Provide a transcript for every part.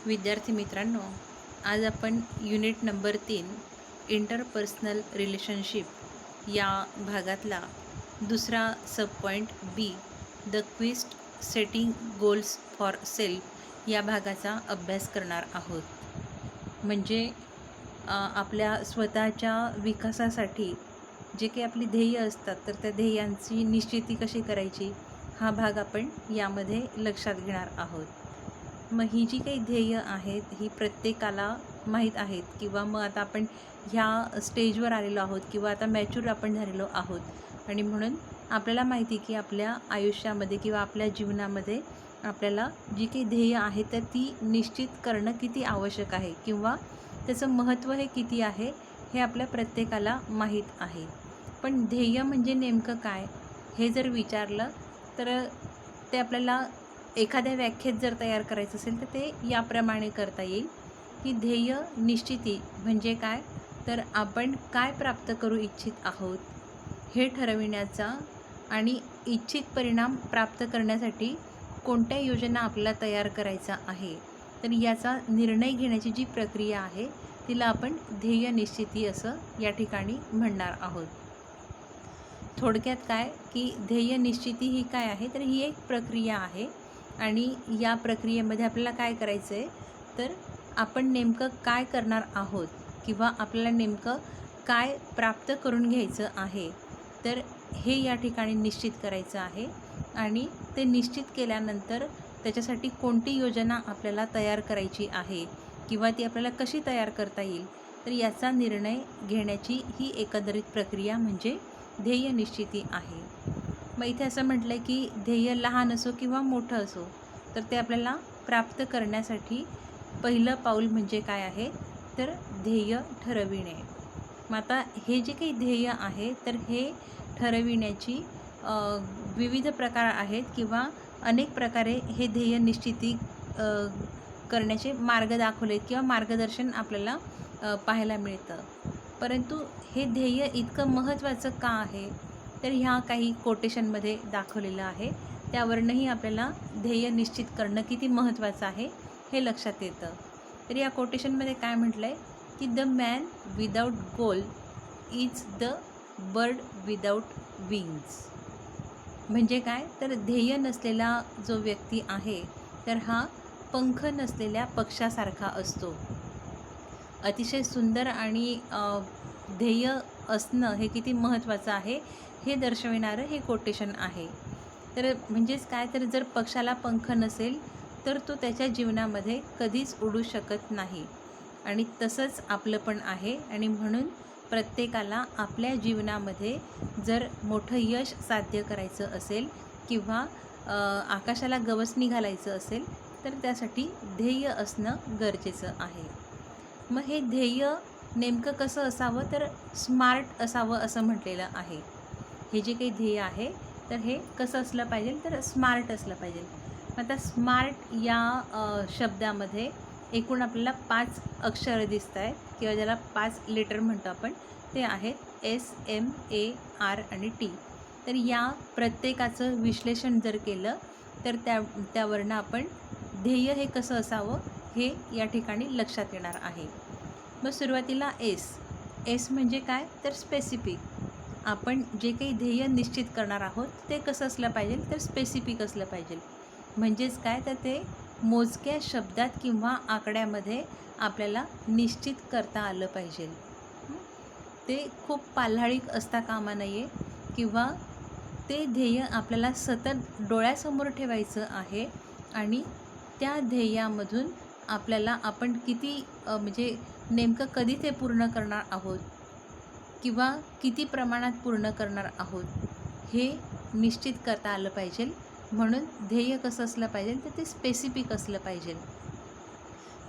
विद्यार्थी मित्रांनो, आज आपण युनिट नंबर 3 इंटरपर्सनल रिलेशनशिप या भागातला दुसरा सब पॉईंट बी द क्विस्ट सेटिंग गोल्स फॉर सेल्फ या भागाचा अभ्यास करणार आहोत. म्हणजे आपल्या स्वतःच्या विकासासाठी जे काही आपली ध्येय असतात तर त्या ध्येयांची निश्चिती कशी करायची हा भाग आपण यामध्ये लक्षात घेणार आहोत. मग ही जी काही ध्येय आहेत ही प्रत्येकाला माहीत आहेत किंवा मग आता आपण ह्या स्टेजवर आलेलो आहोत किंवा आता मॅच्युअर आपण झालेलो आहोत आणि म्हणून आपल्याला माहिती की आपल्या आयुष्यामध्ये किंवा आपल्या जीवनामध्ये आपल्याला जी काही ध्येय आहेत तर ती निश्चित करणं किती आवश्यक आहे किंवा त्याचं महत्त्व हे किती आहे हे आपल्या प्रत्येकाला माहीत आहे. पण ध्येय म्हणजे नेमकं काय हे जर विचारलं तर ते आपल्याला एखाद्या व्याख्येत जर तयार करायचं असेल तर ते याप्रमाणे करता येईल की ध्येय निश्चिती म्हणजे काय, तर आपण काय प्राप्त करू इच्छित आहोत हे ठरविण्याचा आणि इच्छित परिणाम प्राप्त करण्यासाठी कोणत्या योजना आपल्याला तयार करायचा आहे तर याचा निर्णय घेण्याची जी प्रक्रिया आहे तिला आपण ध्येय निश्चिती असं या ठिकाणी म्हणणार आहोत. थोडक्यात काय की ध्येय निश्चिती ही काय आहे तर ही एक प्रक्रिया आहे आणि या प्रक्रियेमध्ये आपल्याला काय करायचं आहे तर आपण नेमकं काय करणार आहोत किंवा आपल्याला नेमकं काय प्राप्त करून घ्यायचं आहे तर हे या ठिकाणी निश्चित करायचं आहे आणि ते निश्चित केल्यानंतर त्याच्यासाठी कोणती योजना आपल्याला तयार करायची आहे किंवा ती आपल्याला कशी तयार करता येईल तर याचा निर्णय घेण्याची ही एकंदरीत प्रक्रिया म्हणजे ध्येय निश्चिती आहे. मग इथे असं म्हटलं आहे की ध्येय लहान असो किंवा मोठं असो तर ते आपल्याला प्राप्त करण्यासाठी पहिलं पाऊल म्हणजे काय आहे तर ध्येय ठरविणे. मग आता हे जे काही ध्येय आहे तर हे ठरविण्याची विविध प्रकार आहेत किंवा अनेक प्रकारे हे ध्येय निश्चिती करण्याचे मार्ग दाखवलेत किंवा मार्गदर्शन आपल्याला पाहायला मिळतं. परंतु हे ध्येय इतकं महत्त्वाचं का आहे तर ह्या काही कोटेशनमध्ये दाखवलेलं आहे त्यावरूनही आपल्याला ध्येय निश्चित करणं किती महत्त्वाचं आहे हे लक्षात येतं. तर या कोटेशनमध्ये काय म्हटलं आहे की the man without goal is the bird without wings. म्हणजे काय तर ध्येय नसलेला जो व्यक्ती आहे तर हा पंख नसलेल्या पक्षासारखा असतो. अतिशय सुंदर आणि ध्येय असणं हे किती महत्त्वाचं आहे हे दर्शविणारं हे कोटेशन आहे. तर म्हणजेच काय तर जर पक्षाला पंख नसेल तर तो त्याच्या जीवनामध्ये कधीच उडू शकत नाही आणि तसंच आपलं पण आहे आणि म्हणून प्रत्येकाला आपल्या जीवनामध्ये जर मोठं यश साध्य करायचं असेल किंवा आकाशाला गवसणी घालायचं असेल तर त्यासाठी ध्येय असणं गरजेचं आहे. मग हे ध्येय नेमकं कसं असावं तर स्मार्ट असावं असं म्हटलेलं आहे. हे जे काही ध्येय आहे तर हे कसं असलं पाहिजे तर स्मार्ट असलं पाहिजे. आता स्मार्ट या शब्दामध्ये एकूण आपल्याला 5 अक्षरं दिसत आहेत किंवा ज्याला 5 लेटर म्हणतो आपण ते आहेत SMAR आणि T. तर या प्रत्येकाचं विश्लेषण जर केलं तर त्यावरनं आपण ध्येय हे कसं असावं हे या ठिकाणी लक्षात येणार आहे. मग सुरुवातीला एस म्हणजे काय तर स्पेसिफिक. आपण जे काही ध्येय निश्चित करणार आहोत ते कसं असलं पाहिजे तर स्पेसिफिक असलं पाहिजे. म्हणजेच काय तर ते मोजक्या शब्दात किंवा आकड्यामध्ये आपल्याला निश्चित करता आलं पाहिजे. ते खूप पाल्हाळिक असता कामा नये किंवा ते ध्येय आपल्याला सतत डोळ्यासमोर ठेवायचं आहे आणि त्या ध्येयामधून आपल्याला आपण किती म्हणजे नेमकं कधी ते पूर्ण करणार आहोत किंवा किती प्रमाणात पूर्ण करणार आहोत हे निश्चित करता आलं पाहिजे. म्हणून ध्येय कसं असलं पाहिजे तर ते स्पेसिफिक असलं पाहिजे.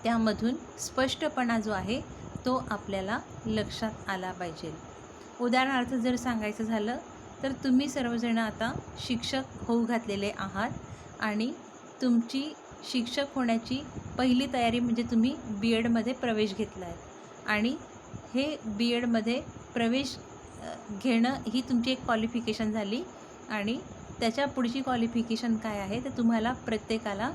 त्यामधून स्पष्टपणा जो आहे तो आपल्याला लक्षात आला पाहिजे. उदाहरणार्थ जर सांगायचं झालं तर तुम्ही सर्वजण आता शिक्षक होऊ घातलेले आहात आणि तुमची शिक्षक होण्याची पहिली तयारी म्हणजे तुम्ही B.Edमध्ये प्रवेश घेतला आहे आणि हे B.Edमध्ये प्रवेश घेणं ही तुमची एक क्वालिफिकेशन झाली आणि त्याच्या पुढची क्वालिफिकेशन काय आहे तर तुम्हाला प्रत्येकाला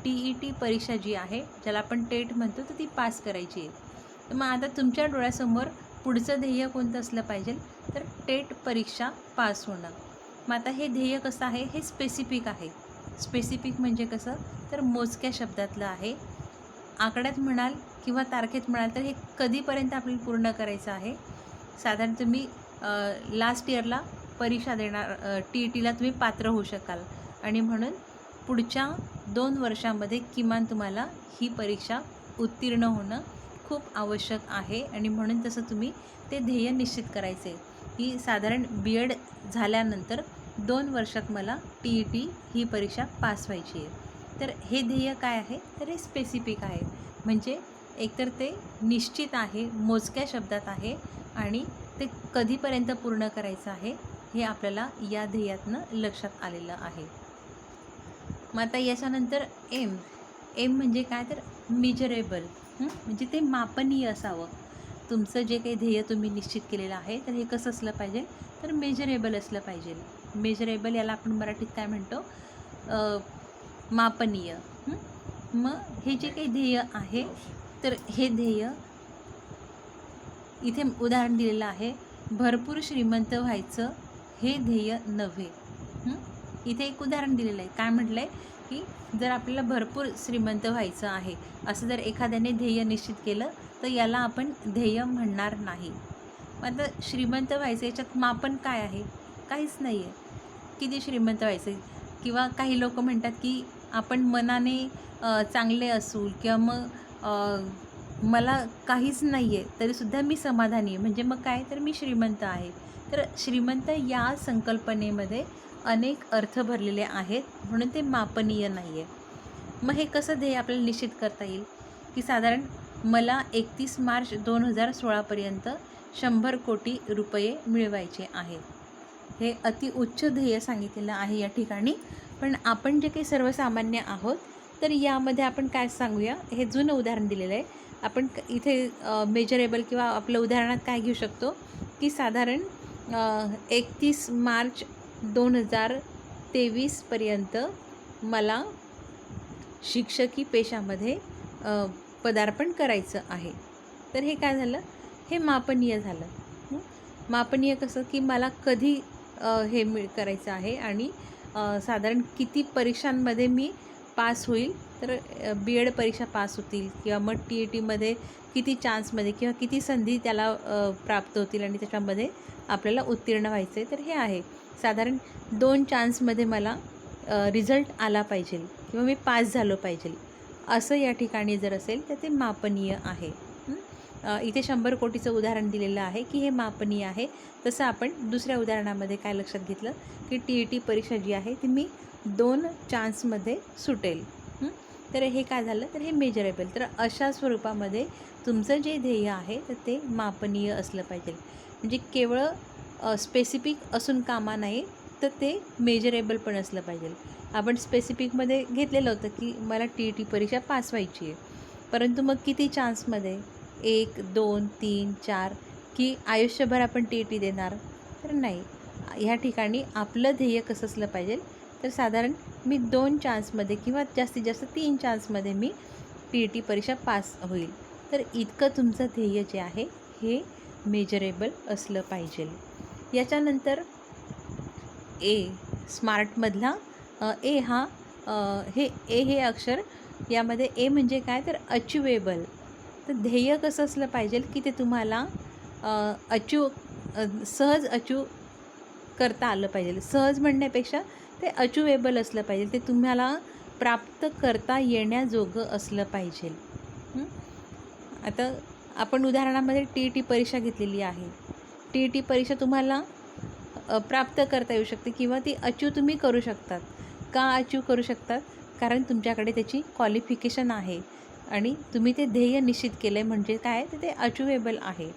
TET परीक्षा जी आहे, ज्याला आपण टेट म्हणतो, तर ती पास करायची आहे. तर मग आता तुमच्या डोळ्यासमोर पुढचं ध्येय कोणतं असलं पाहिजे, तर टेट परीक्षा पास होणं. मग आता हे ध्येय कसं आहे, हे स्पेसिफिक आहे. स्पेसिफिक म्हणजे कसं, तर मोजक्या शब्दातलं आहे. आकड्यात म्हणाल किंवा तारखेत म्हणाल तर हे कधीपर्यंत आपल्याला पूर्ण करायचं आहे. साधारण तुम्ही लास्ट इयरला परीक्षा देणार, TETला तुम्ही पात्र होऊ शकाल आणि म्हणून पुढच्या 2 वर्षामध्ये किमान तुम्हाला ही परीक्षा उत्तीर्ण होणं खूप आवश्यक आहे आणि म्हणून तसं तुम्ही ते ध्येय निश्चित करायचे, की साधारण BEd झाल्यानंतर 2 वर्षात मला TET ही परीक्षा पास व्हायची आहे. तर हे ध्येय काय आहे, तर हे स्पेसिफिक आहे. म्हणजे एकतर ते निश्चित आहे, मोजक्या शब्दात आहे आणि ते कधीपर्यंत पूर्ण करायचं आहे हे आपल्याला या ध्येयातनं लक्षात आलेलं आहे. मग आता याच्यानंतर एम म्हणजे काय, तर मेजरेबल. म्हणजे ते मापनीय असावं. तुमचं जे काही ध्येय तुम्ही निश्चित केलेलं आहे, तर हे कसं असलं पाहिजे, तर मेजरेबल असलं पाहिजे. मेजरेबल याला आपण मराठीत काय म्हणतो, मापनीय. मग हे जे काही ध्येय आहे, तर हे ध्येय इथे उदाहरण दिलेलं आहे, भरपूर श्रीमंत व्हायचं हे ध्येय नव्हे. इथे एक उदाहरण दिलेलं आहे. काय म्हटलं आहे, की जर आपल्याला भरपूर श्रीमंत व्हायचं आहे असं जर एखाद्याने ध्येय निश्चित केलं, तर याला आपण ध्येय म्हणणार नाही. आता श्रीमंत व्हायचं याच्यात मापन काय आहे, काहीच नाही आहे. किती श्रीमंत व्हायचं, किंवा काही लोक म्हणतात की आपण मनाने चांगले असू किंवा मग मला काहीच नाही आहे तरीसुद्धा मी समाधानी आहे, म्हणजे मग काय, तर मी श्रीमंत आहे. तर श्रीमंत या संकल्पनेमध्ये अनेक अर्थ भरलेले आहेत, म्हणून ते मापनीय नाही आहे. मग हे कसं ध्येय आपल्याला निश्चित करता येईल, की साधारण मला 31 मार्च 2016पर्यंत 100 कोटी रुपये मिळवायचे आहेत. हे अतिउच्च ध्येय सांगितलेलं आहे या ठिकाणी. पण आपण जे काही सर्वसामान्य आहोत, तर यामध्ये आपण काय सांगूया, हे जुनं उदाहरण दिलेलं आहे. आपण इथे मेजरेबल किंवा आपल्या उदाहरणात काय घेऊ शकतो, की साधारण 31 मार्च 2023पर्यंत मला शिक्षकी पेशामध्ये पदार्पण करायचं आहे. तर हे काय झालं, हे मापनीय झालं. मापनीय कसं, की मला कधी हे करायचं आहे आणि साधारण किती परीक्षांमध्ये मी पास होईल, तर BEd परीक्षा पास होतील किंवा मग TETमध्ये किती चान्समध्ये किंवा किती संधी त्याला प्राप्त होतील आणि त्याच्यामध्ये आपल्याला उत्तीर्ण व्हायचं आहे. तर हे आहे साधारण 2 चान्समध्ये मला रिझल्ट आला पाहिजे किंवा मी पास झालो पाहिजे, असं या ठिकाणी जर असेल तर ते मापनीय आहे. इथे 100 कोटीचं उदाहरण दिलेलं आहे की हे मापनीय आहे. तसं आपण दुसऱ्या उदाहरणामध्ये काय लक्षात घेतलं, की TET परीक्षा जी आहे ती मी 2 चान्समध्ये सुटेल. तर हे काय झालं, तर हे मेजरेबल. तर अशा स्वरूपामध्ये तुमचं जे ध्येय आहे तर ते मापनीय असलं पाहिजे. म्हणजे केवळ स्पेसिफिक असून कामा नाही, तर ते मेजरेबल पण असलं पाहिजे. आपण स्पेसिफिकमध्ये घेतलेलं होतं की मला TET परीक्षा पास व्हायची आहे, परंतु मग किती चान्समध्ये, 1, 2, 3, 4, की आयुष्यभर आपण TET देणार, तर नाही. ह्या ठिकाणी आपलं ध्येय कसं असलं पाहिजे, तर साधारण मी 2 चान्समध्ये किंवा जास्तीत जास्त 3 चान्समध्ये मी TET परीक्षा पास होईल. तर इतकं तुमचं ध्येय जे आहे हे मेजरेबल असलं पाहिजे. याच्यानंतर स्मार्टमधला ए हा हे अक्षर, यामध्ये ए म्हणजे काय, तर अचिवेबल. तर ध्येय कसं असलं पाहिजे, की ते तुम्हाला सहज अचीव करता आलं पाहिजे. सहज म्हणण्यापेक्षा ते अचिवेबल असलं पाहिजे, ते तुम्हाला प्राप्त करता येण्याजोगं असलं पाहिजे. आता आपण उदाहरणामध्ये TET परीक्षा घेतलेली आहे. TET परीक्षा तुम्हाला प्राप्त करता येऊ शकते किंवा ती अचीव तुम्ही करू शकतात. का अचीव करू शकतात, कारण तुमच्याकडे त्याची क्वालिफिकेशन आहे आणि तुम्ही ते ध्येय निश्चित केलं आहे, म्हणजे काय, तर ते अचिवेबल आहे.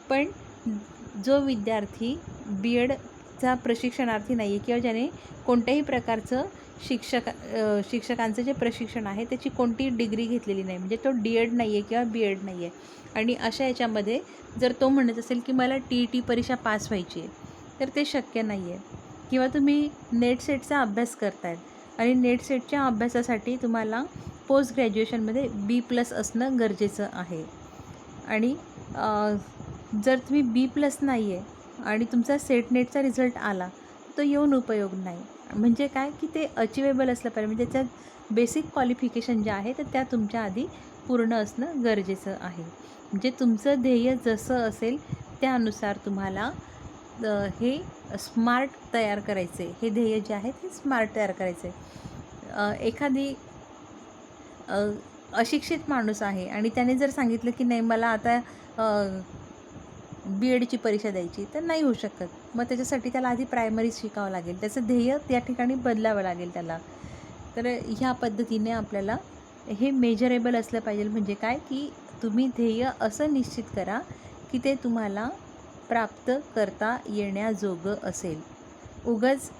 पण जो विद्यार्थी BEdचा प्रशिक्षणार्थी नाही आहे किंवा ज्याने कोणत्याही प्रकारचं शिक्षकांचं जे प्रशिक्षण आहे त्याची कोणतीही डिग्री घेतलेली नाही, म्हणजे तो DEd नाही आहे किंवा BEd नाही आहे, आणि अशा याच्यामध्ये जर तो म्हणत असेल की मला TET परीक्षा पास व्हायची आहे, तर ते शक्य नाही आहे. किंवा तुम्ही नेट सेटचा अभ्यास करतायत, आणि नेट सेटच्या अभ्यासासाठी तुम्हाला पोस्ट ग्रॅज्युएशनमध्ये B+ असणं गरजेचं आहे. आणि जर तुम्ही B+ नाही आहे आणि तुमचा सेट नेटचा रिझल्ट आला तो येऊन उपयोग नाही. म्हणजे काय की ते अचिवेबल असलं पाहिजे, म्हणजे त्याच्यात बेसिक क्वालिफिकेशन ज्या आहे तर त्या तुमच्या आधी पूर्ण असणं गरजेचं आहे. म्हणजे तुमचं ध्येय जसं असेल त्यानुसार तुम्हाला हे स्मार्ट तयार करायचे, हे ध्येय जे आहे ते स्मार्ट तयार करायचे. एखादी अशिक्षित माणूस आहे आणि त्याने जर सांगितलं की नाही मला आता B.Edची परीक्षा द्यायची, तर नाही होऊ शकत. मग त्याच्यासाठी त्याला आधी प्रायमरी शिकावं लागेल, त्याचं ध्येय त्या ठिकाणी बदलावं लागेल त्याला. तर ह्या पद्धतीने आपल्याला हे मेजरेबल असलं पाहिजे. म्हणजे काय की तुम्ही ध्येय असं निश्चित करा की ते तुम्हाला प्राप्त करता येण्याजोगं असेल. उगाच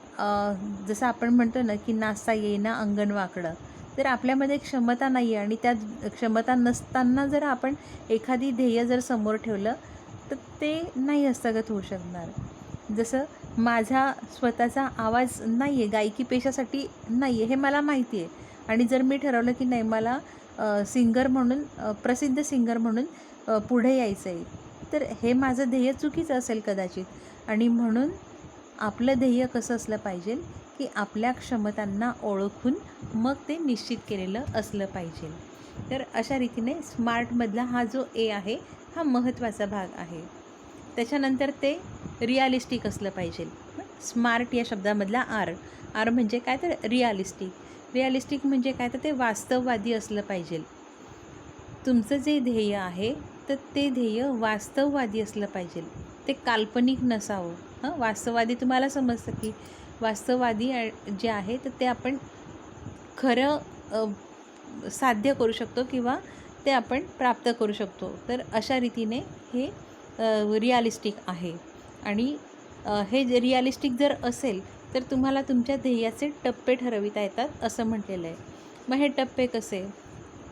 जसं आपण म्हणतो ना की नाचता येईना अंगण वाकडं, तर आपल्यामध्ये क्षमता नाही आहे आणि त्या क्षमता नसताना जर आपण एखादी ध्येय जर समोर ठेवलं तर ते नाही हस्तगत होऊ शकणार. जसं माझा स्वतःचा आवाज नाही आहे, गायकी पेशासाठी नाही आहे हे मला माहिती आहे, आणि जर मी ठरवलं की नाही मला सिंगर म्हणून प्रसिद्ध सिंगर म्हणून पुढे यायचं आहे, तर हे माझं ध्येय चुकीचं असेल कदाचित. आणि म्हणून आपलं ध्येय कसं असलं पाहिजे की आपल्या क्षमतांना ओळखून मग ते निश्चित केलेलं असलं पाहिजे. तर अशा रीतीने स्मार्टमधला हा जो A आहे हा महत्त्वाचा भाग आहे. त्याच्यानंतर ते रिअलिस्टिक असलं पाहिजे. स्मार्ट या शब्दामधला R म्हणजे काय तर रिअलिस्टिक म्हणजे काय तर ते वास्तववादी असलं पाहिजे. तुमचं जे ध्येय आहे तर ते ध्येय वास्तववादी असलं पाहिजे, ते काल्पनिक नसावं. वास्तववादी तुम्हाला समजतं की वास्तववादी जे आहे तर ते आपण खरं साध्य करू शकतो किंवा ते आपण प्राप्त करू शकतो. तर अशा रीतीने हे रिअलिस्टिक आहे. आणि हे जे रिअलिस्टिक जर असेल तर तुम्हाला तुमच्या ध्येयाचे टप्पे ठरविता येतात असं म्हटलेलं आहे. मग हे टप्पे कसे,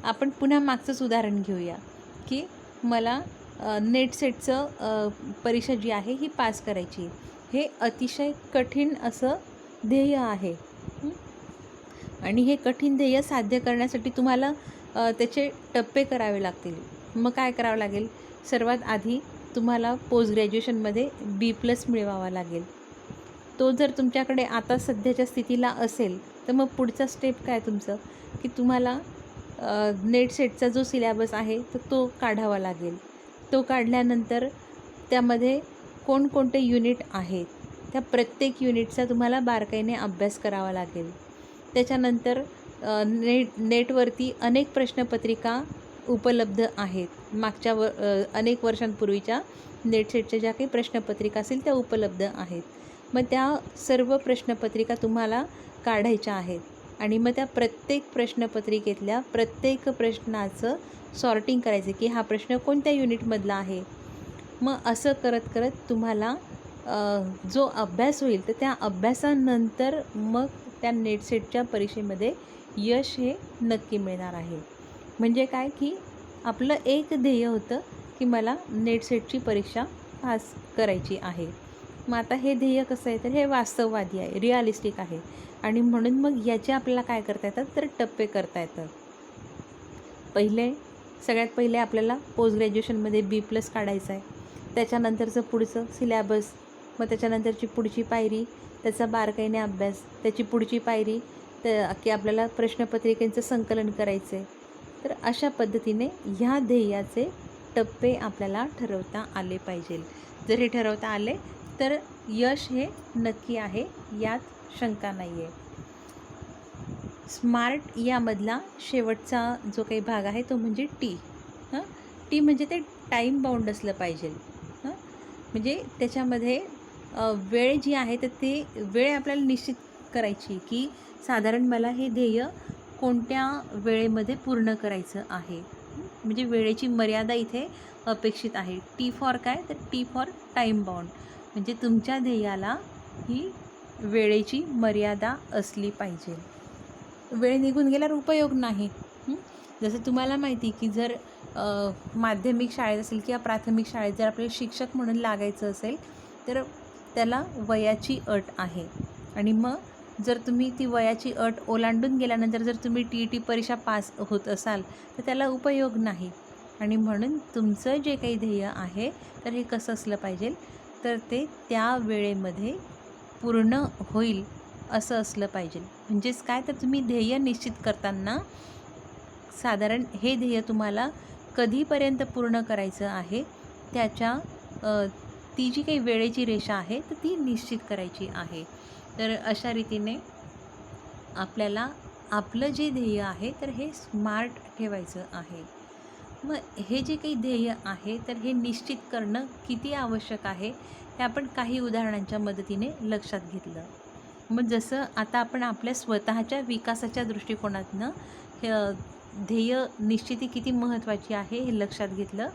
आपण पुन्हा मागचंच उदाहरण घेऊया की मला नेट सेटचं परीक्षा जी आहे ही पास करायची. हे अतिशय कठीण असं ध्येय आहे आणि हे कठीण ध्येय साध्य करण्यासाठी तुम्हाला त्याचे टप्पे करावे लागतील. मग काय करावं लागेल, सर्वात आधी तुम्हाला पोस्ट ग्रॅज्युएशनमध्ये B+ मिळवावा लागेल. तो जर तुमच्याकडे आता सध्याच्या स्थितीला असेल तर मग पुढचा स्टेप काय तुमचं की तुम्हाला नेट सेटचा जो सिलॅबस आहे तर तो काढावा लागेल. तो काढल्यानंतर त्यामध्ये कोणकोणते युनिट आहेत त्या प्रत्येक युनिटचा तुम्हाला बारकाईने अभ्यास करावा लागेल. त्याच्यानंतर नेटवरती अनेक प्रश्नपत्रिका उपलब्ध आहेत. मागच्या अनेक वर्षांपूर्वीच्या नेट सेटच्या ज्या काही प्रश्नपत्रिका असतील त्या उपलब्ध आहेत. मग त्या सर्व प्रश्नपत्रिका तुम्हाला काढायच्या आहेत आणि मग त्या प्रत्येक प्रश्नपत्रिकेतल्या प्रत्येक प्रश्नाचं सॉर्टिंग करायचं की हा प्रश्न कोणत्या युनिटमधला आहे. मग असं करत करत तुम्हाला जो अभ्यास होईल तर त्या अभ्यासानंतर मग त्या नेट सेटच्या परीक्षेमध्ये यश हे नक्की मिळणार आहे. म्हणजे काय की आपलं एक ध्येय होतं की मला नेट सेटची परीक्षा पास करायची आहे. मग आता हे ध्येय कसं आहे तर हे वास्तववादी आहे, रिअलिस्टिक आहे. आणि म्हणून मग याचे आपल्याला काय करता येतात तर टप्पे करता येतात. सगळ्यात पहिले आपल्याला पोस्ट ग्रॅज्युएशनमध्ये B+ काढायचं आहे. त्याच्यानंतरचं पुढचं सिलॅबस, मग त्याच्यानंतरची पुढची पायरी त्याचा बारकाईने अभ्यास, त्याची पुढची पायरी की आपल्याला प्रश्नपत्रिकेचं संकलन करायचं आहे. तर अशा पद्धतीने ह्या ध्येयाचे टप्पे आपल्याला ठरवता आले पाहिजे. जर हे ठरवता आले तर यश हे नक्की आहे, यात शंका नाही आहे. स्मार्ट यामधला शेवटचा जो काही भाग आहे तो म्हणजे टी म्हणजे ते टाईम बाउंड असलं पाहिजे. म्हणजे त्याच्यामध्ये वेळ जी आहे तर ती वेळ आपल्याला निश्चित करायची की साधारण मला हे ध्येय कोणत्या वेळेमध्ये पूर्ण करायचं आहे. म्हणजे वेळेची मर्यादा इथे अपेक्षित आहे. टी फॉर काय तर टी फॉर टाईम बाउंड, म्हणजे तुमच्या ध्येयाला ही वेळेची मर्यादा असली पाहिजे. वेळ निघून गेल्यावर उपयोग नाही. जसं तुम्हाला माहिती की जर माध्यमिक शाळेत असेल किंवा प्राथमिक शाळेत जर आपल्याला शिक्षक म्हणून लागायचं असेल तर त्याला वयाची अट आहे. आणि मग जर तुम्ही ती वयाची अट ओलांडून गेल्यानंतर जर तुम्ही TET परीक्षा पास होत असाल तर त्याला उपयोग नाही. आणि म्हणून तुमचं जे काही ध्येय आहे तर हे कसं असलं पाहिजे, तर ते त्या वेळेमध्ये पूर्ण होईल असं असलं पाहिजे. म्हणजेच काय, तर तुम्ही ध्येय निश्चित करताना साधारण हे ध्येय तुम्हाला कधीपर्यंत पूर्ण करायचं आहे त्याच्या ती जी काही वेळेची रेषा आहे तर ती निश्चित करायची आहे. तर अशा रीतीने आपल्याला आपलं जे ध्येय आहे तर हे स्मार्ट ठेवायचं आहे. मग हे जे काही ध्येय आहे तर हे निश्चित करणं किती आवश्यक आहे हे आपण काही उदाहरणांच्या मदतीने लक्षात घेतलं. मग जसं आता आपण आपल्या स्वतःच्या विकासाच्या दृष्टिकोनातनं हे ध्येय निश्चिती किती महत्त्वाची आहे हे लक्षात घेतलं.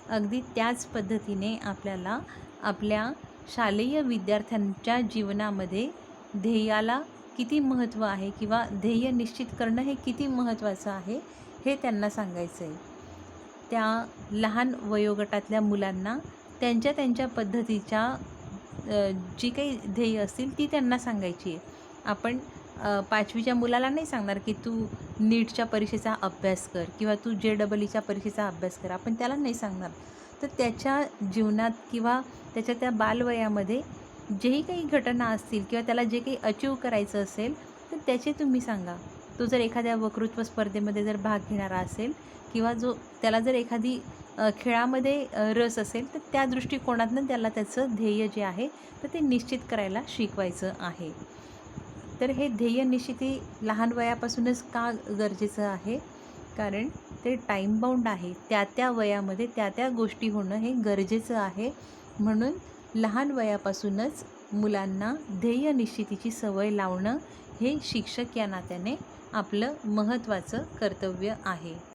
अगदी त्याच पद्धतीने आपल्याला आपल्या शालेय विद्यार्थ्यांच्या जीवनामध्ये ध्येयाला किती महत्त्व आहे किंवा ध्येय निश्चित करणं हे किती महत्त्वाचं आहे हे त्यांना सांगायचं आहे. त्या लहान वयोगटातल्या मुलांना त्यांच्या त्यांच्या पद्धतीच्या जी काही ध्येय असतील ती त्यांना सांगायची आहे. आपण 5वीच्या मुलाला नाही सांगणार की तू नीटच्या परीक्षेचा अभ्यास कर किंवा तू JEEच्या परीक्षेचा अभ्यास कर, आपण त्याला नाही सांगणार. तर त्याच्या जीवनात किंवा त्याच्या त्या बालवयामध्ये जेही काही घटना असतील किंवा त्याला जे काही अचीव करायचं असेल तर त्याचे तुम्ही सांगा. तो जर एखाद्या वक्तृत्व स्पर्धेमध्ये जर भाग घेणारा असेल किंवा त्याला जर एखादी खेळामध्ये रस असेल तर त्या दृष्टिकोनातून त्याला त्याचं ध्येय जे आहे तर ते निश्चित करायला शिकवायचं आहे. तर हे ध्येय निश्चिती लहान वयापासूनच का गरजेचं आहे, कारण ते टाईम बाउंड आहे. त्या वयामध्ये त्या गोष्टी होणं हे गरजेचं आहे. म्हणून लहान वयापासूनच मुलांना ध्येय निश्चितीची सवय लावणं हे शिक्षक या नात्याने आपलं महत्त्वाचं कर्तव्य आहे.